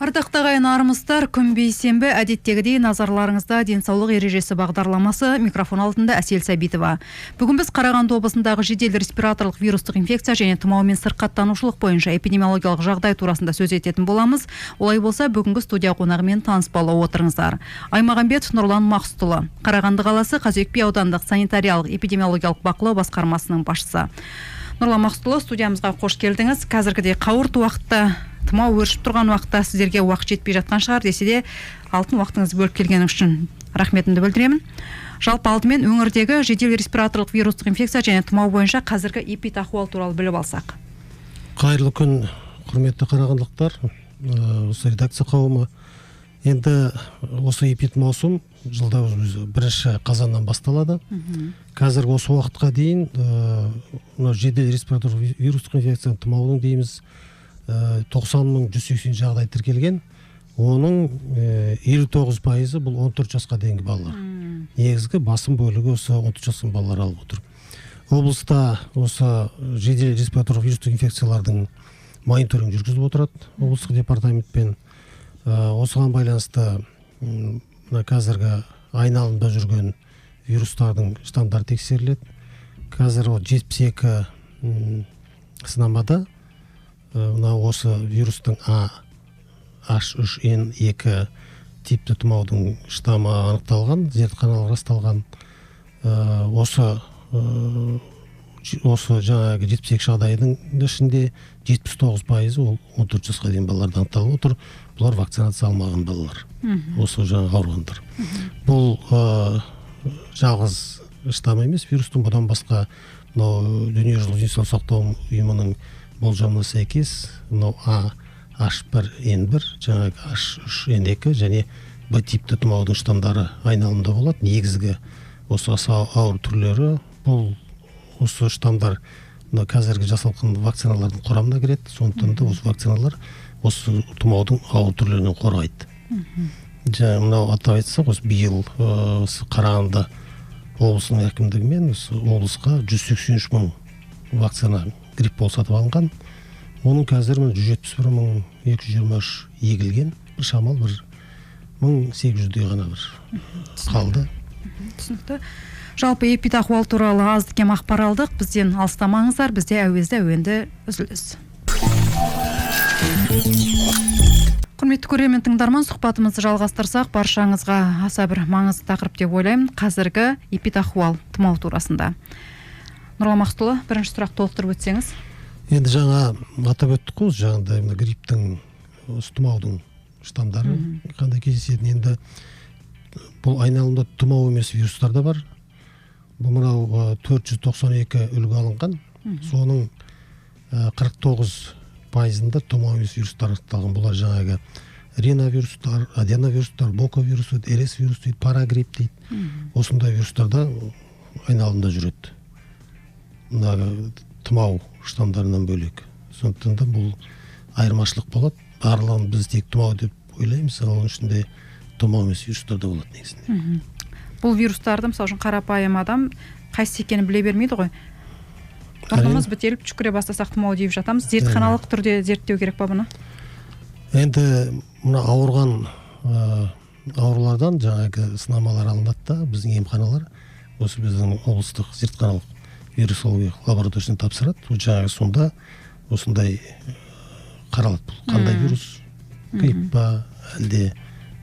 Ардақты ағайын армысыздар, күн бейсенбі әдеттегідей назарларыңызда денсаулық ережесі бағдарламасы, микрофон алдында Әсел Сәбитова. Бүгін біз Қарағанды облысындағы жедел респираторлық вирустық инфекция және тұмаумен сырқаттанушылық бойынша эпидемиологиялық жағдай турасында сөз ететін боламыз. Олай болса, бүгінгі студия қонағымен таныспалы отырыңыздар. Аймағамбетов Нұрлан Мақсұтұлы, Қарағанды қаласы Қазыбек би аудандық санитариялық эпидемиологиялық бақылау басқармасының басшысы. Нұрлан Мақсұтұлы, студиямызға қош келдіңіз. Қазіргідей қауырт уақытта, тұмау өршіп тұрған уақытта сіздерге уақыт жетпей жатқан шығар, десе де алтын уақытыңызды бөліп келгенің үшін рахметімді білдіремін. Жалпы алдымен өңірдегі жедел респираторлық вирустық инфекция және тұмау бойынша қазіргі эпидахуал туралы біліп алсақ. Қайырлы күн, құрметті қарағандылықтар, осы редакция қауымы. Енді осы эпид маусым жылда 1 қазаннан басталады. Қазір осы уақытқа дейін жедел респираторлық вирустық инфекция тұмаудың дейміз 90.180 жағдай тіркелген. Оның 59% бұл 14 жасқа дейінгі балалар. Негізгі басым бөлігі осы 14 жасқа балалар алып отыр. Облыста осы жедел респираторлық вирустық инфекциялардың мониторинг жүргізіліп отырады. Облыстық департаментпен осыған байланысты қазіргі айналымда жүрген вирустардың штамдары тексеріледі. Қазір 72 сынамада осы вирустың H3N2 типті тұмаудың штамы анықталған, зертханалық расталған. Осы жаңағы 72 жағдайдың ішінде 79% ол 14 жасқа дейін балалардан анықталып отыр. Бұлар вакцинация алмаған балалар. Осы жаңағы ауырғандар. Бұл жалғыз штам емес, вирустың бұдан басқа дүниежүзілік денсаулық сақтау ұйымының болжамына сәйкес, H1N1, жаңағы H3N2 және Б типті тұмаудың штамдары айналымда болады. Негізгі осы аса ауыр түрлері, бұл осы штамдар қазіргі жасалған вакциналардың құрамына кіреді. Сондықтан да осы вакциналар осы тұмаудың ауыр түрлерінен қорғайды. Мынау атап айтсақ, осы биыл Қарағанды облысының әкімдігімен облысқа 183 мың вакцина грипп бол сатып алынған. Оның қазір 171.223 егілген, бір шамал 1.800-дей ғана бір қалды. Түсінікті. Жалпы эпидахуал туралы азды кем ақпар алдық. Бізден алыстамаңыздар, бізде әуезді үзіліс. Құрметті көрермен тыңдарман, сұхбатымызды жалғастырсақ, баршаңызға аса бір маңызды тақырып деп ойлаймын. Қазіргі эпидахуал тұмау турасында. Нұрлан Мақсұтұлы, бірінші сұрақ толықтырып өтсеңіз. Енді жаңа атап өттік қой, жаңағыдай грипптің, тұмаудың штамдары қандай кездесетін. Енді бұл айналымда тұмау емес вирустар да бар. Бұл мынау 492 үлгі алынған. Соның 49%-ында тұмау емес вирустар анықталған. Бұлар жаңағы риновирустар, аденовирустар, боковирус, РС вирус дейді, парагрипп дейді. Осындай вирустарда айналымда жүреді. Тұмау штамдарынан бөлек. Сондықтан да бұл айырмашылық болады. Барлығын біз тек тұмау деп ойлаймыз, оның ішінде тұмау емес вирустар да болады негізінде. Бұл вирустарды, мысалы үшін қарапайым адам қайсы екенін біле бермейді ғой. Мұрнымыз бітеліп жүкіре бастасақ тұмау deyіп жатамыз. Зертханалық түрде зерттеу керек па бұны? Енді мына ауырған аурулардан жаңағы сынамалар алынады да, біздің емханалар осы біздің облыстық зертханалық вирусологиялық лабораториясына тапсырады. Жаңағы сонда осындай қаралады. Қандай вирус? Грипп па, әлде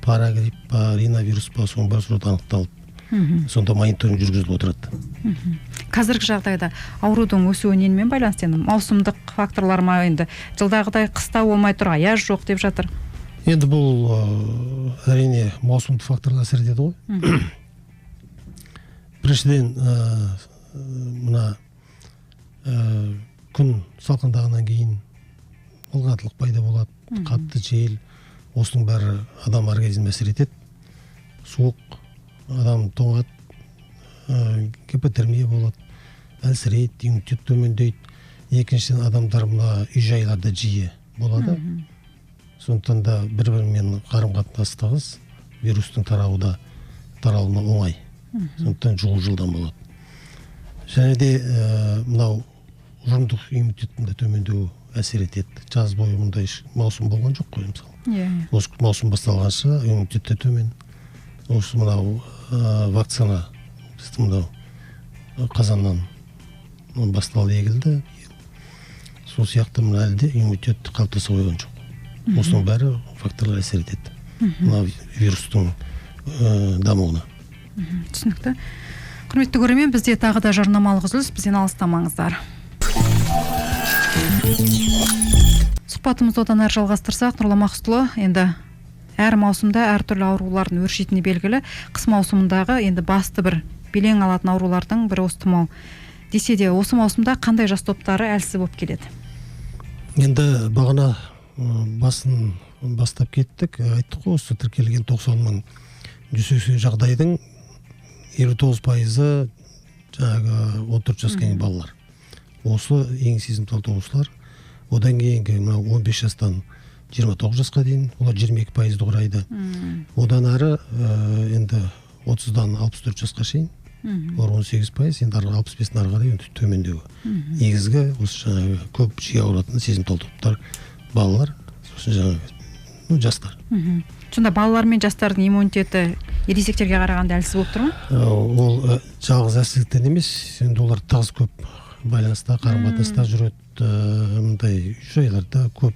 парагрипп па, риновирус па, соның бәрі сонда анықталып. Сонда мониторинг жүргізіліп отырады. Қазіргі жағдайда аурудың өсуі немен байланысты? Маусымдық факторлар ма, енді жылдағыдай қыста болмай тұр, аяз жоқ деп жатыр. Енді бұл әрине маусымдық факторлар әсер етеді ғой. Біріншіден мына күн салқындағаннан кейін ылғалдылық пайда болады, қатты жел, осының бәрі адам организміне әсер етеді. Суық, адам тоңады, гипотермия болады, әлсірейді, иммунитет төмендейді. Екіншіден адамдар мына үй-жайларда жиі болады. Сондықтан да бір-бірімен қарым-қатынастығыз вирустың таралуына оңай. Сондықтан жұғу жылдам болады. Және де мынау ұжымдық иммунитеттің де төмендеуі әсер етеді. Жаз бойы мұндай маусым болған жоқ қой мысалы. Осы маусым басталғанша иммунитет те төмен. Осы мынау вакцина мынау қазаннан басталып егілді. Сол сияқты мына әлде иммунитет қалыптаса қойған жоқ. Осының бәрі факторлар әсер етеді. Мына вирустың дамуына. Түсінікті. Құрметті көрермен, бізде тағы да жарнамалық үзіліс, бізден алыстамаңыздар. Сұхбатымызды одан әрі жалғастырсақ, Нұрлан Мақсұтұлы, енді әр маусымда әртүрлі аурулардың өршитіні белгілі. Қыс маусымындағы енді басты бір белең алатын аурулардың бірі осы тұмау. Десе де, осы маусымда қандай жас топтары әлсіз болып келеді? Енді бағана басын бастап кеттік. Айттық қой, осы тіркелген 90 180 жағдайдың 59% жаңағы 14 жасқа дейінгі балалар. Осы ең сезімтал тоғысылар. Одан кейінгі 15 жастан 29 жасқа дейін, олар 22%-ді құрайды. Одан әрі енді 30-дан 64 жасқа шейін, олар 18%, енді 65-дан ары қарай төмендеуі. Негізгі осы жаңағы көп жиі ауыратын сезімтал топтар балалар, сосын жаңағы жастар. Сонда балалар мен жастардың иммунитеті ересектерге қарағанда әлсіз болып тұр ма? Ол жалғыз әлсіздіктен емес, енді олар тығыз көп байланыста, қарым-қатынаста жүреді, мындай жайларда көп,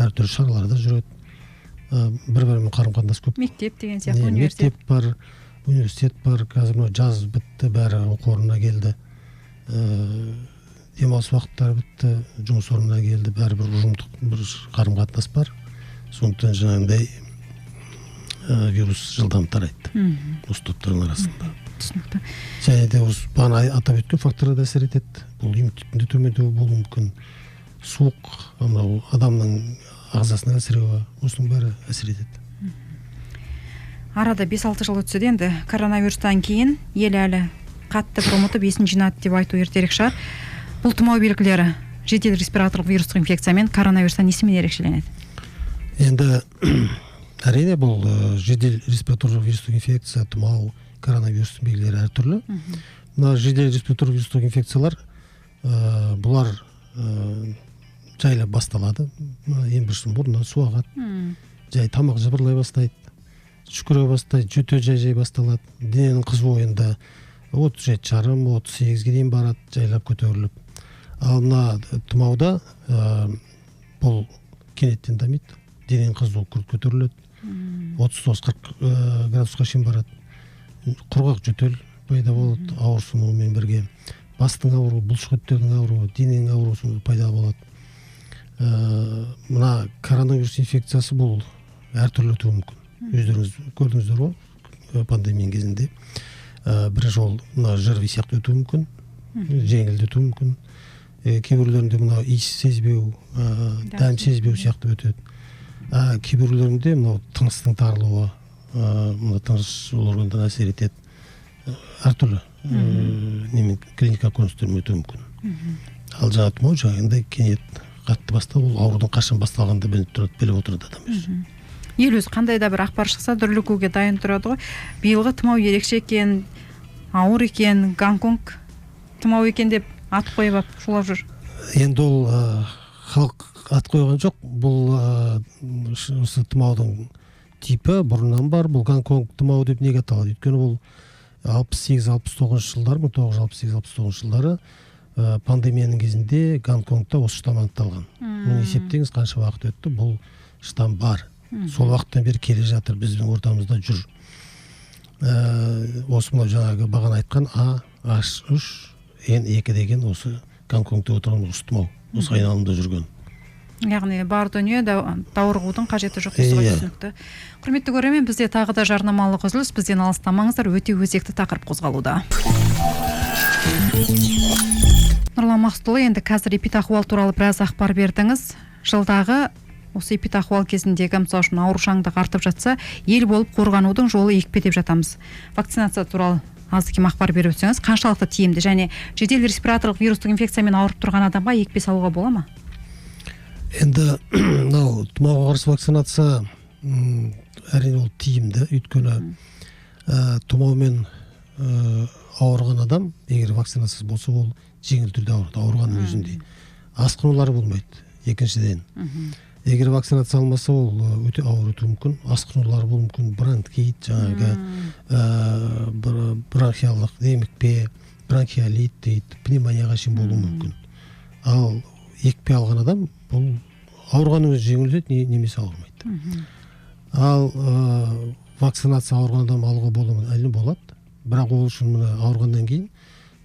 әртүрлі шараларда жүреді. Бір-бірімен қарым-қатынас көп. Мектеп деген сияқты, университет. Мектеп бар, университет бар, қазір жаз бітті, бәрі оқу орнына келді. Демалыс уақыттары бітті, жұмыс орнына келді, бәрі бір ұжымдық бір қарым-қатынас бар. Сондықтан жаңағындай вирус жылдам тарайды осы топтардың арасында. Түсінікті. Және де осы бағана атап өткен факторлар да әсер етеді. Бұл иммунитеттің де төмендеуі болуы мүмкін. Суық, мынау адамның ағзасына әсеруі, осының бәрі әсер етеді. Арада 5-6 жыл өтсе де енді коронавирустан кейін ел әлі қатты бір ұмытып есін жинады деп айту ертерек шығар. Бұл тұмау белгілері жедел респираторлық вирустық инфекция мен коронавирустан несімен ерекшеленеді? Енді әрине бұл жедел респираторлық вирустық инфекция, тұмау, коронавирустың белгілері әртүрлі. Мына жедел респираторлық вирустық инфекциялар бұлар жайлап басталады. Ең біріншіден мұрнынан су ағады, жай тамақ жыбырлай бастайды, түшкіре бастайды, жөтел жай басталады. Дененің қызуы енді 37,5-38-ге дейін барады, жайлап көтеріліп. Ал мына тұмауда бұл кенеттен дамиды, дененің қызуы күрт көтеріледі, 39-40 градусқа шейін барады. Құрғақ жөтел пайда болады, ауырсынуымен бірге. Бастың ауруы, бұлшықеттердің ауруы, дененің ауруы пайда болады. Мына коронавирус инфекциясы бұл әртүрлі өтуі мүмкін. Өздеріңіз көрдіңіздер ғой, пандемия кезінде. Бірінші ол ЖРВИ сияқты өтуі мүмкін, жеңіл өтуі мүмкін. Кейбіреулерінде мына иіс сезбеу, дәм сезбеу сияқты өтеді. Кейбіреулерінде мына тыныстың тарылуы, мына тыныс органдарына әсер етеді. Әртүрлі клиника көріністермен өтуі мүмкін. Ал жаңа тұмау жағында кенет қатты бастау, ол аурудың қашан басталғанда біліп отырады адам өзі. Ел өзі қандай да бір ақпар шықса дүрлігуге дайын тұрады ғой. Биылғы тұмау ерекше екен, ауыр екен, Гонконг тұмау екен деп ат қойып шулап жүр. Енді ол халық ат қойған жоқ. Бұл осы тұмаудың типі бұрыннан бар. Бұл Гонконг тұмауы деп неге аталады? Өйткені бұл 68-69 жылдар, 1968-69 жылдары пандемияның кезінде Гонконгта осы штамм анықталған. Оны есептеңіз қанша уақыт өтті, бұл штамм бар. Сол уақыттан бері келе жатыр, біздің ортамызда жүр. Осы мынау жаңағы бағана айтқан H3N2 деген осы Гонконгта отырған осы тұмау, осы айналымда жүрген. Яғни бар дүние даурығудың қажеті жоқ дейсіз ғой, түсінікті. Құрметті көрермен, бізде тағы да жарнамалық үзіліс, бізден алыстамаңыздар, өте өзекті тақырып қозғалуда. Нұрлан Мақсұтұлы, енді қазір эпидахуал туралы біраз ақпар бердіңіз. Жылдағы осы эпидахуал кезіндегі мысалы үшін аурушаңдық артып жатса, ел болып қорғанудың жолы екпе деп жатамыз. Вакцинация туралы аз-кем ақпар беріп өтсеңіз, қаншалықты тиімді және жедел респираторлық вирустық инфекциямен ауырып тұрған адамға екпе салуға бола ма? Енді тұмауға қарсы вакцинация әрине ол тиімді, өйткені тұмаумен ауырған адам егер вакцинасыз болса, ол жеңіл түрде ауырады, ауырғанның өзінде. Асқынулары болмайды. Екіншіден, егер вакцинация алмаса, ол өте ауыр өтуі мүмкін. Асқынулары болуы мүмкін, бронхит, жаңағы бронхиялық демікпе, бронхиолит дейді, пневмонияға шейін болуы мүмкін. Ал екпе алған адам бұл ауырғанның өзі жеңілдетеді, немесе ауырмайды. Ал вакцинация ауырған адам алуға болады, бірақ ол үшін мына ауырғаннан кейін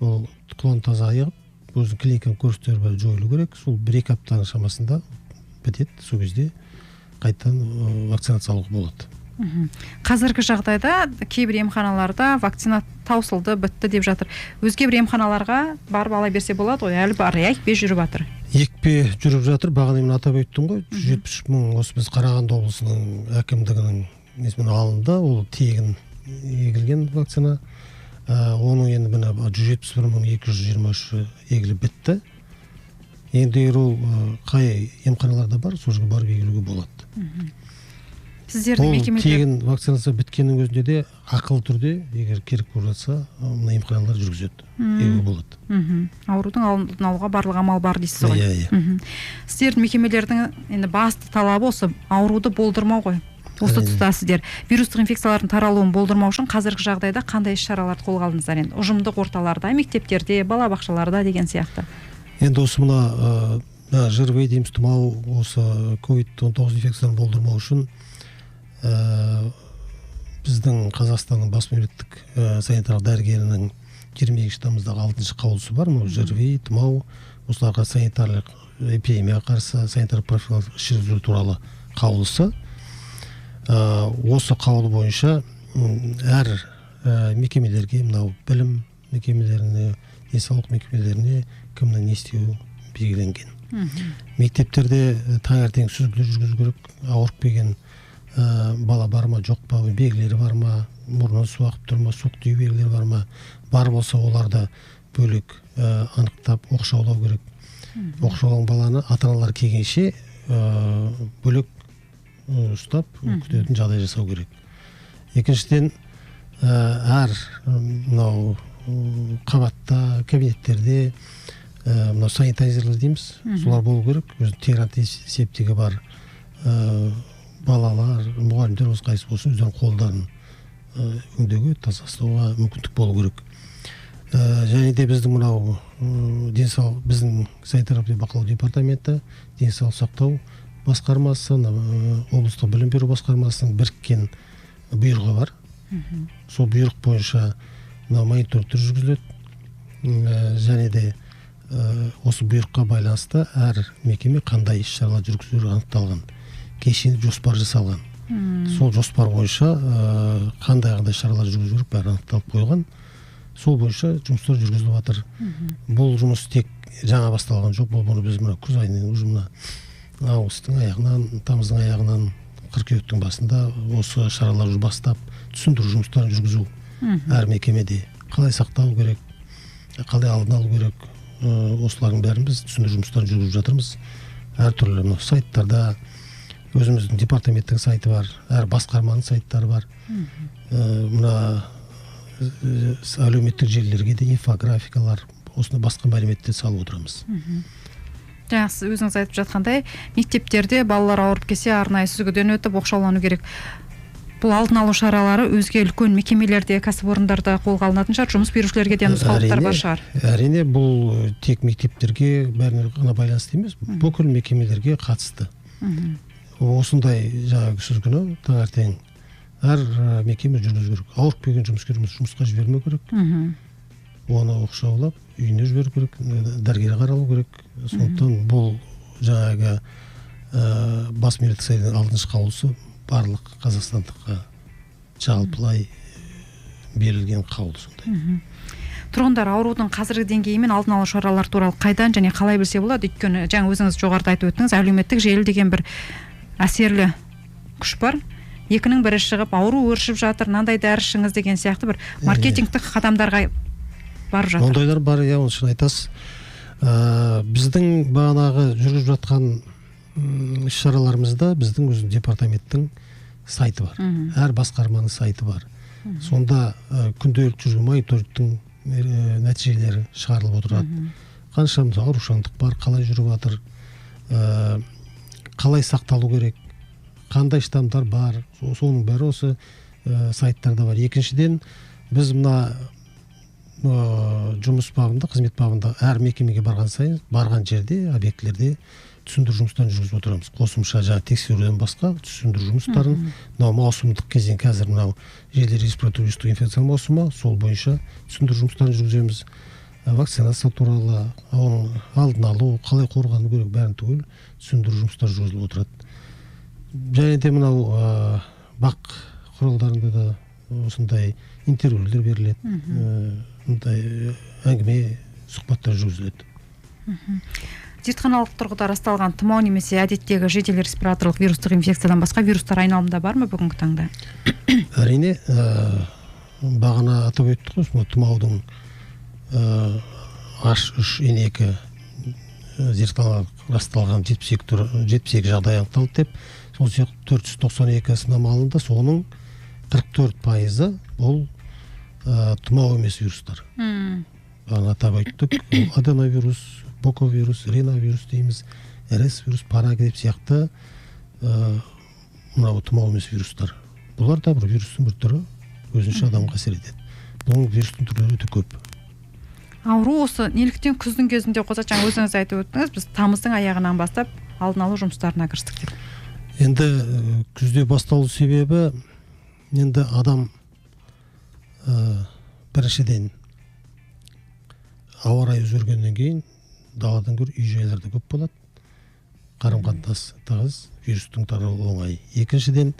ол құлан таза айығып, өзінің клиникалық көрсеткіштері бар жойылу керек. Сол 1-2 аптаның шамасында бітеді. Сол кезде қайтадан вакцинация алуға болады. Қазіргі жағдайда кейбір емханаларда вакцина таусылды, бітті деп жатыр. Өзге бір емханаларға барып ала берсе болады ғой, әлі бар, екпе жүріп жатыр. Екпе жүріп жатыр, бағана мен атап өттім ғой, 173 мың осы біз Қарағанды облысының әкімдігінің несімен алынды, ол тегін егілген вакцина. Оның енді мына 171 мың 223 егіліп бітті. Енді ол қай емханаларда бар, сол жерге барып егілуге болады. Сіздердің мекемелер тегін вакцинация біткеннің өзінде де ақылы түрде, егер керек болып жатса, мына емханалар жүргізеді, егуге болады. Аурудың алдын алуға барлық амал бар дейсіз ғой. Иә. Сіздердің мекемелердің енді басты талабы осы ауруды болдырмау ғой. Осы тұста сіздер вирустық инфекциялардың таралуын болдырмау үшін қазіргі жағдайда қандай іс-шараларды қолға алдыңыздар? Енді ұжымдық орталарда, мектептерде, балабақшаларда деген сияқты. Енді осы мына ЖРВ дейміз, тұмау, осы COVID-19 инфекцияны болдырмау үшін біздің Қазақстанның бас мемлекеттік санитарлық дәрігерінің 22 тамыздағы 6 қаулысы бар. ЖРВ, тұмау, осыларға санитарлық эпидемияға қарсы санитарлық профилактикалық іс жүргізу туралы қаулысы. Осы қаулы бойынша әр мекемелерге, мынау білім мекемелеріне, денсаулық мекемелеріне кімнің не істеуі белгіленген. Мектептерде таңертең сүзгілер жүргізу керек, ауырып келген бала бар ма, жоқ па, белгілері бар ма, мұрны су ағып тұр ма, суық тию белгілері бар ма, бар болса оларды бөлек анықтап оқшаулау керек. Оқшаулаған баланы ата-аналар келгенше бөлек ұстап күтетін жағдай жасау керек. Екіншіден, әр мынау қабатта, кабинеттерде мынау санитайзерлер дейміз, солар болу керек. Өзі тегін антисептігі бар балалар, мұғалімдер осы қайсы болсын, өздерінің қолдарын өңдеуге, таза ұстауға мүмкіндік болу керек. Және де біздің мынау біздің санитарлық бақылау департаменті, денсаулық сақтау басқармасы, облыстық білім беру басқармасының біріккен бұйрығы бар. Сол бұйрық бойынша мониторингтер жүргізіледі. Және де осы бұйрыққа байланысты әр мекеме қандай іс-шаралар жүргізуі анықталған, кешенді жоспар жасалған. Сол жоспар бойынша қандай шаралар жүргізу керек бәрі анықталып қойылған. Сол бойынша жұмыстар жүргізіліп жатыр. Бұл жұмыс тек жаңа басталған жоқ. Бұны біз мына күз айының ұжымына августтың аяғынан, тамыздың аяғынан, қыркүйектің басында осы шаралар бастап түсіндіру жұмыстарын жүргізу. Әр мекемеде қалай сақтау керек, қалай алдын алу керек, осылардың бәрін біз түсіндіру жұмыстарын жүргізіп жатырмыз. Әртүрлі сайттарда өзіміздің департаменттің сайты бар, әр басқарманың сайттары бар. Мына әлеуметтік желілерге де инфографикалар, осыны басқа мәліметтер салып отырамыз. Жақсы, өзіңіз айтып жатқандай, мектептерде балалар ауырып келсе, арнайы сүзгіден өтіп оқшаулану керек. Бұл алдын алу шаралары өзге үлкен мекемелерде, кәсіпорындарда қолға алынатын шығар, жұмыс берушілерге де нұсқаулықтар бар шығар. Әрине, бұл тек мектептерге бәріне ғана байланысты емес, бүкіл мекемелерге қатысты. Осындай жаңағы сүзгіні таңертең әр мекеме жүргізу керек. Ауырып келген жұмыскер жұмысқа жібермеу керек. Оны оқшаулап, үйіне жіберу керек, дәрігерге қаралу керек. Сондықтан бұл жаңағы бас мемлекеттік санитарлық 6 қаулысы барлық қазақстандыққа жалпылай берілген қаулы сондай. Тұрғындар аурудың қазіргі деңгейі мен алдын алу шаралар туралы қайдан және қалай білсе болады? Өйткені жаңа өзіңіз жоғарыда айтып өттіңіз, әлеуметтік желі деген бір әсерлі күш бар. Екінің бірі шығып, ауру өршіп жатыр, мынандай дәрі ішіңіз деген сияқты бір маркетингтік қадамдарға барып жатыр. Ондайлар бар, иә, оны шын айтасыз. Біздің бағанағы жүргізіп жатқан іс-шараларымызда біздің өзі департаменттің сайты бар. Әр басқарманың сайты бар. Сонда күнделікті жүрген мониторингтің нәтижелері шығарылып отырады. қанша аурушаңдық бар, қалай жүріп жатыр, қалай сақталу керек, қандай штамдар бар, соның бәрі осы сайттарда бар. Екіншіден, біз мына жұмыс бабында, қызмет бабында әр мекемеге барған сайын, барған жерде, объектілерде түсіндіру жұмыстарын жүргізіп отырамыз. Қосымша тексеруден басқа түсіндіру жұмыстарын, мынау маусымдық кезең, қазір мынау жедел респираторлы вирустық инфекция маусымы, сол бойынша түсіндіру жұмыстарын жүргіземіз. Вакцинация туралы, оның алдын алу, қалай қорғану керек, бәрін түгел түсіндіру жұмыстары жүргізіліп отырады. Және де мынау бақ құралдарында да осындай интервьюлер беріледі, әңгіме, сұхбаттар жүргізіледі. Зертханалық тұрғыда расталған тұмау немесе әдеттегі жедел респираторлық вирустық инфекциядан басқа вирустар айналымда бар ма бүгінгі таңда? Әрине, бағана атап өттік қой, тұмаудың H3N2 зертханалық расталған 72 жағдай анықталды деп, сол 492 сынама алынды, соның 44% бұл тұмау емес вирустар. Бағана атап өттік, аденовирус, боковирус, риновирус дейміз, РС вирус, парагрипп сияқты мынау тұмау емес вирустар. Бұлар да бір вирустың бір түрі, өзінше адамға әсер етеді. Бұның вирустың түрлері өте көп. Ауру осы неліктен күздің кезінде қоза, жаңа өзіңіз айтып өттіңіз, біз тамыздың аяғынан бастап алдын алу жұмыстарына кірістік деп. Енді күзде басталу себебі, енді адам біріншіден ауа райы өзгергеннен кейін даладан гөрі үй жайларда көп болады, қарым-қатынас тығыз, вирустың таралуы оңай. Екіншіден,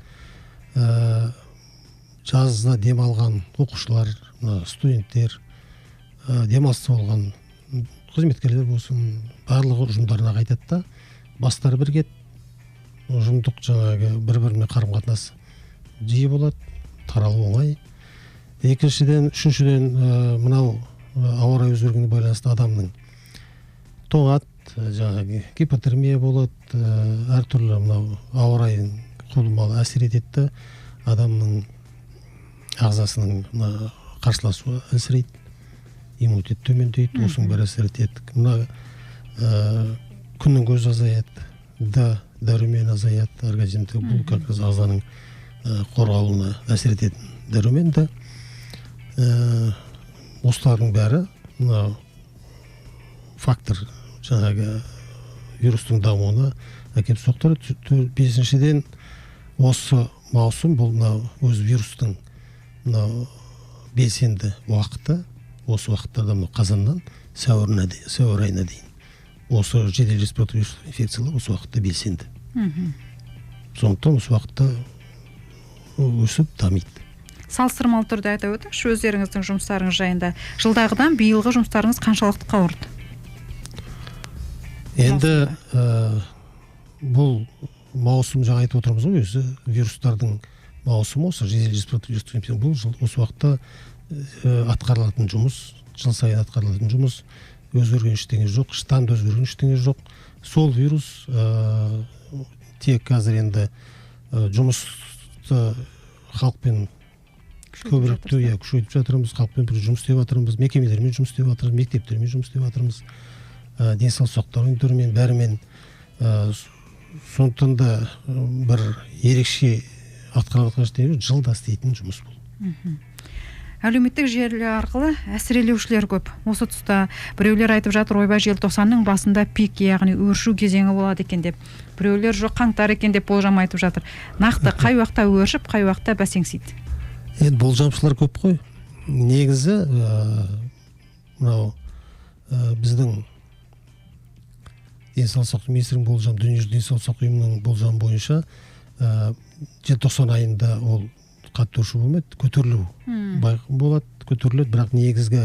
жазда демалған оқушылар, студенттер, демалыста болған қызметкерлер болсын, барлығы ұжымдарына қайтады да, бастары біргет, ұжымдық жаңағы бір-біріне қарым-қатынас жиі болады, таралу оңай. Үшіншіден, мынау ауа райы өзгергеніне байланысты адамның тоңады, жаңағы гипотермия болады, әртүрлі мынау ауа райын құбылмалы әсер етеді, адамның ағзасының қарсыласуы әлсірейді, иммунитет төмендейді, осының бәрі әсер етеді. Мына күннің көзі азаяды, дәрумен азаяды, организмде, бұл как раз ағзаның қорғалуына әсер ететін дәрумен де. Осылардың бәрі мына фактор жаңағы вирустың дамуына әкеліп соқтырады. Бесіншіден, осы маусым бұл өз вирустың белсенді уақыты, осы уақыттарда қазаннан сәуір айына дейін. Осы жедел респираторлы инфекциялар осы уақытта белсенді. Сондықтан осы уақытта өсіп дамиды. Салыстырмалы түрде айта өтіңізші өздеріңіздің жұмыстарыңыз жайында. Жылдағыдан биылғы жұмыстарыңыз қаншалықты ауырды? Енді бұл маусым жаңа айтып отырмыз ғой, өзі вирустардың маусымы, осы жедел респираторлы вирустық инфекция, бұл осы уақытта атқарылатын жұмыс, жыл сайын атқарылатын жұмыс, өзгерген ештеңе жоқ, штамда өзгерген ештеңе жоқ. Сол вирус тек қазір енді жұмысты халықпен көбіректі күшейтіп жатырмыз, халықпен бір жұмыс істеп жатырмыз, мекемелермен жұмыс істеп жатырмыз, мектептермен жұмыс істеп жатырмыз, денсаулық сақтау ұйымдарымен, бәрімен. Сондықтан да бір ерекше атқарылып жатқан ештеңе жоқ, жылда істейтін жұмыс бұл. Әлеуметтік желі арқылы әсірелеушілер көп. Осы тұста біреулер айтып жатыр, ойбай желтоқсанның басында пик, яғни өршу кезеңі болады екен деп. Біреулер жоқ, қаңтар екен деп болжам айтып жатыр. Нақты қай уақытта өршіп, қай уақытта бәсеңсейді? Енді болжамшылар көп қой. Негізі мынау біздің денсаулық сақтау министрінің болжам, дүниежүзілік денсаулық сақтау ұйымының болжам бойынша желтоқсан айында ол қатты өршу болмайды, көтерілу болады, көтеріледі, бірақ негізгі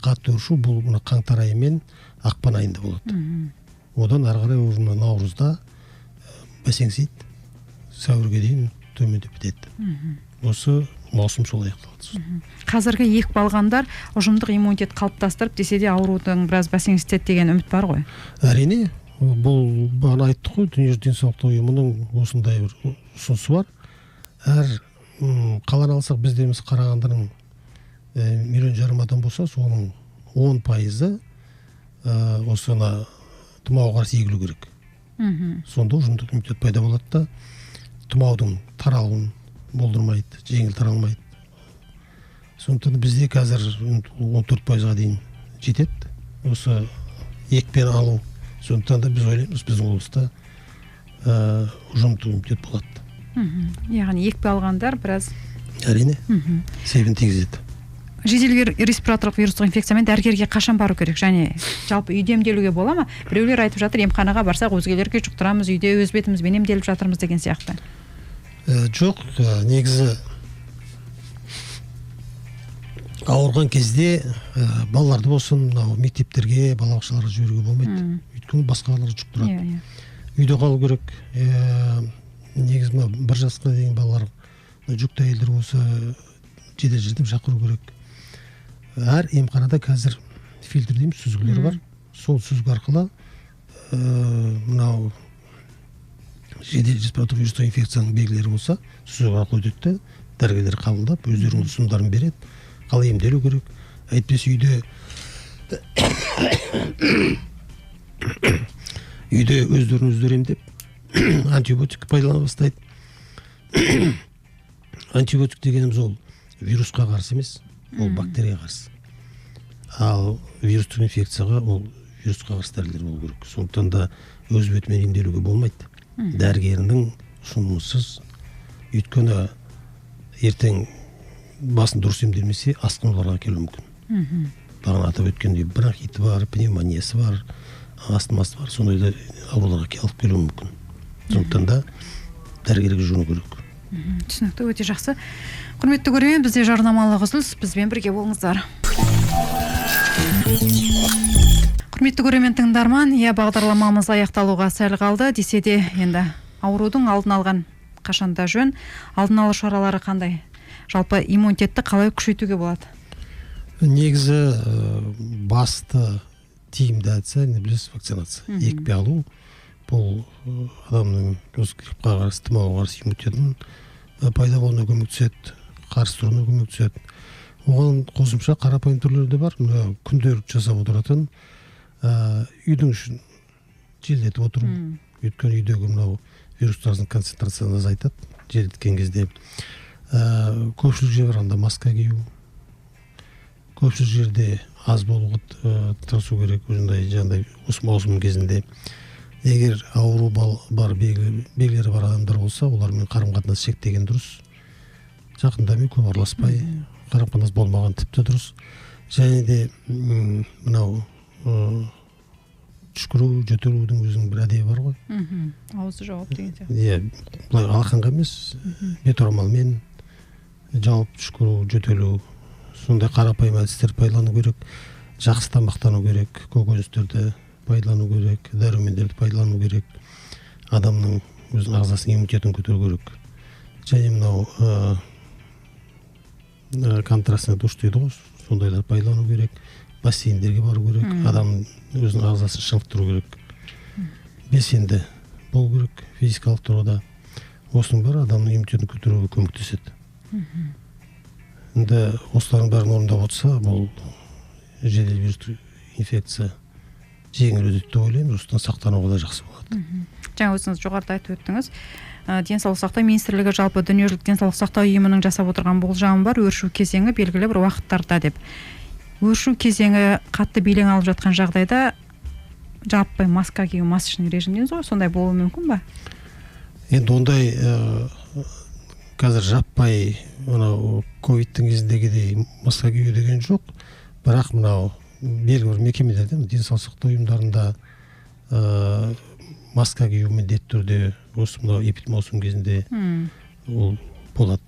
қатты өршу бұл қаңтар айы мен ақпан айында болады. Одан ары қарай наурызда бәсеңсейді, сәуірге дейін төмендеп бітеді. Осы маусым сол аяқталды. Қазіргі екпе алғандар ұжымдық иммунитет қалыптастырып, десе де аурудың біраз бәсеңсітеді деген үміт бар ғой? Әрине, бұл бағана айттық қой, дүниежүзілік денсаулық сақтау ұйымының осындай бір ұсынысы бар. Әр қаланы алсақ, бізде Қарағандының 1,5 миллион адам болса, соның 10% осыны тұмауға қарсы егілу керек. Сонда ұжымдық иммунитет пайда болады да тұмаудың таралуын болдырмайды, жеңіл таралмайды. Сондықтан бізде қазір 14%-ға дейін жетеді. Осы екпені алу. Сондықтан да біз ойлаймыз, біздің облыста ұжымдық иммунитет болады. Яғни екпе алғандар біраз әрине себебін тигізеді. Жедел респираторлық вирустық инфекциямен дәрігерге қашан бару керек? Және жалпы үйде емделуге бола ма? Біреулер айтып жатыр, емханаға барсақ өзгелерге жұқтырамыз, үйде өз бетімізбен емделіп жатырмыз деген сияқты. Жоқ, негізі ауырған кезде балаларды болсын, мектептерге, балабақшаларға жіберуге болмайды. Өйткені басқаларға жұқтырады. Үйде қалу керек. Негізі 1 жасқа дейін балалар, жүкті әйелдер болса жедел жәрдем шақыру керек. Әр емханада қазір фильтр дейміз, сүзгілер бар. Сол сүзгі арқылы мынау жедел респираторлық вирустық инфекцияның белгілері болса, сүзгі арқылы өтеді, дәрігерлер қабылдап, өздерінің ұсынымдарын береді, қалай емделу керек. Әйтпесе үйде өздері емдеп антибиотик пайдалана бастайды. Антибиотик дегеніміз ол вирусқа қарсы емес, ол бактерияға қарсы. Ал вирустық инфекцияға ол вирусқа қарсы дәрілер болу керек. Сондықтан да өз бетімен емделуге болмайды. Дәрігерінің ұсынымынсыз. Өйткені ертең басын дұрыс емделмесе асқынуларға келуі мүмкін. Бағана атап өткендей бронхиті бар, пневмониясы бар, астмасы бар, сондайда ауруларға алып келуі мүмкін. Сондықтан да дәрігерге жүгіну керек. Түсінікті, өте жақсы. Құрметті көрермен, бізде жарнамалық үзіліс, бізбен бірге болыңыздар. Құрметті көрермен тыңдарман, бағдарламамыз аяқталуға сәл қалды, десе де енді аурудың алдын алған қашанда жөн, алдын алу шаралары қандай? Жалпы иммунитетті қалай күшейтуге болады? Негізі басты тиімді әдісі, білесіз, вакцинация. Екпе алу. Бұл адамның осы гриппқа қарсы, тұмауға қарсы иммунитетін пайда болуына көмектеседі, қарсы тұруына көмектеседі. Оған қосымша қарапайым түрлері де бар. Күнделік жасап отыратын үйдің үшін желдетіп отыру. Өйткені үйдегі мынау вирустардың концентрацияны азайтады. Желдеткен кезде көпшілік жер барғанда маска кию. Көпшілік жерде аз болуға тырысу керек. Өзіндей жаңағыдай осы маусым кезінде егер ауру бар белгілері бар адамдар болса, олармен қарым-қатынас шектеген дұрыс. Жақындамай, көп араласпай, қарым-қатынас болмаған тіпті дұрыс. Және де мынау түшкіру, жөтелудің өзінің бір әдебі бар ғой. Аузы жауап деген сияқты. Бұлай алақанға емес, бет орамалмен жауып түшкіру, жөтелу, сондай қарапайым әдістер пайдалану керек. Жақсы тамақтану керек, көкөністерді пайдалану керек, дәрумендерді пайдалану керек. Адамның өзінің ағзасының иммунитетін көтеру керек. Және мынау контрастный душ дейді ғой, сондайлар пайдалану керек. Бассейндерге бару керек. Адам өзінің ағзасын шынықтыру керек. Белсенді болу керек физикалық тұрғыда. Осының бәрі адамның иммунитетін көтеруге көмектеседі. Енді осылардың бәрін орындап отырса, бұл жедел вирустық инфекция жеңіл өтеді деп ойлаймын, осыдан сақтануға да жақсы болады. Жаңа өзіңіз жоғарыда айтып өттіңіз. Денсаулық сақтау министрлігі жалпы дүниежүзілік денсаулық сақтау ұйымының жасап отырған болжамы бар, өршу кезеңі белгілі бір уақыттарда деп. Өршу кезеңі қатты белең алып жатқан жағдайда жаппай маска кию, масочный режимдеміз ғой, сондай болуы мүмкін ба? Енді ондай қазір жаппай мынау ковидтің кезіндегідей маска кию деген жоқ. Бірақ мынау белгілі бір мекемелерде, денсаулық сақтау ұйымдарында маска кию міндетті түрде осы мынау эпидемиялық кезінде ол болады.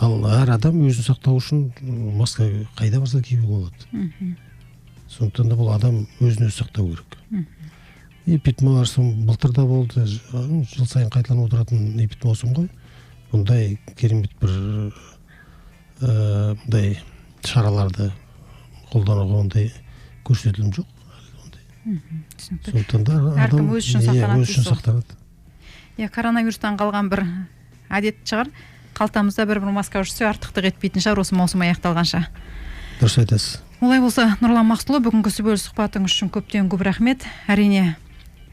Ал әр адам өзін сақтау үшін маска қайда барса киюге болады. Сондықтан да бұл адам өзін өзі сақтау керек. Эпидемиялық былтыр да болды, жыл сайын қайталанып отыратын эпидемиялық ғой. Бұндай керемет бір бұндай шараларды қолдануға ондай көрсетілім жоқ. Сондықтан да әркім өз үшін сақтанады. Коронавирустан қалған бір әдет шығар. Қалтамызда бір маска жүрсе артықтық етпейтін шығар осы маусым аяқталғанша. Дұрыс айтасыз. Олай болса, Нұрлан Мақсұлы, бүгінгі бөліс сұхбатыңыз үшін көптен көп рахмет. Әрине,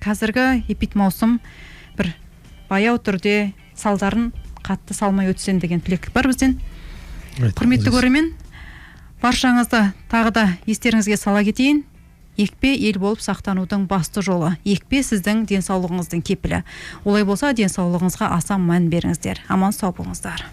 қазіргі эпид маусым бір баяу түрде салдарын қатты салмай өтсен деген тілек бар бізден. Құрметті көрермен, баршаңызды тағы да естеріңізге сала кетейін. Екпе ел болып сақтанудың басты жолы. Екпе сіздің денсаулығыңыздың кепілі. Олай болса, денсаулығыңызға аса мән беріңіздер. Аман сау болыңыздар.